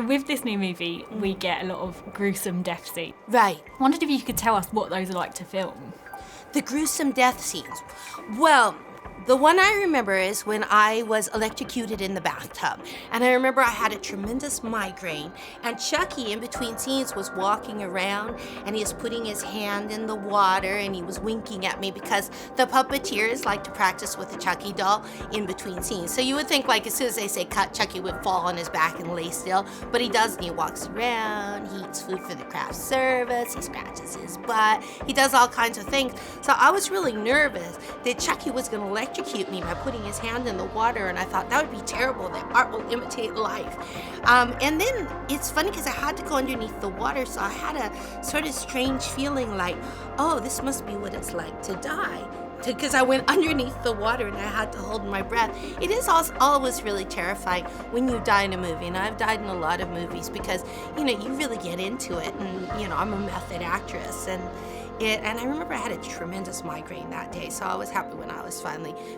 with this new movie, we get a lot of gruesome death scenes. Right. I wondered if you could tell us what those are like to film. The gruesome death scenes. Well, the one I remember is when I was electrocuted in the bathtub. And I remember I had a tremendous migraine. And Chucky, in between scenes, was walking around and he was putting his hand in the water and he was winking at me because the puppeteers like to practice with the Chucky doll in between scenes. So you would think, like, as soon as they say cut, Chucky would fall on his back and lay still. But he doesn't. He walks around, he eats food for the craft service, he scratches his butt, he does all kinds of things. So I was really nervous that Chucky was going to electrocute me by putting his hand in the water, and I thought that would be terrible, that art will imitate life. And then it's funny because I had to go underneath the water, so I had a sort of strange feeling like, oh, this must be what it's like to die. Because I went underneath the water and I had to hold my breath. It is always really terrifying when you die in a movie, and I've died in a lot of movies because, you really get into it, and, I'm a method actress, and I remember I had a tremendous migraine that day, so I was happy when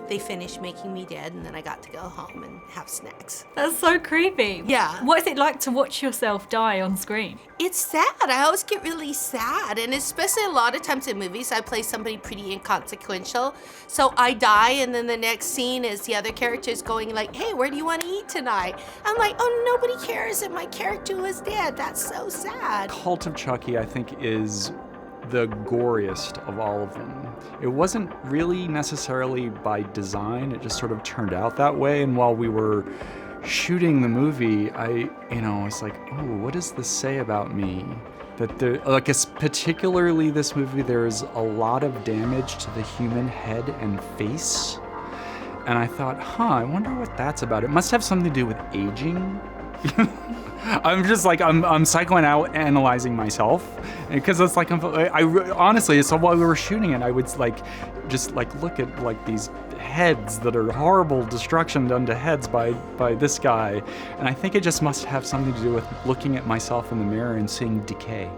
they finished making me dead, and then I got to go home and have snacks. That's so creepy. Yeah. What is it like to watch yourself die on screen? It's sad. I always get really sad, and especially a lot of times in movies, I play somebody pretty inconsequential. So I die, and then the next scene is the other character's going like, hey, where do you want to eat tonight? I'm like, oh, nobody cares that my character was dead. That's so sad. Cult of Chucky, I think, is the goriest of all of them. It wasn't really necessarily by design, it just sort of turned out that way. And while we were shooting the movie, I was like, oh, what does this say about me? That particularly this movie, there's a lot of damage to the human head and face. And I thought, I wonder what that's about. It must have something to do with aging. I'm just like, I'm psychoanalyzing myself, because it's like, honestly, so while we were shooting it, I would just look at these heads that are horrible destruction done to heads by this guy, and I think it just must have something to do with looking at myself in the mirror and seeing decay.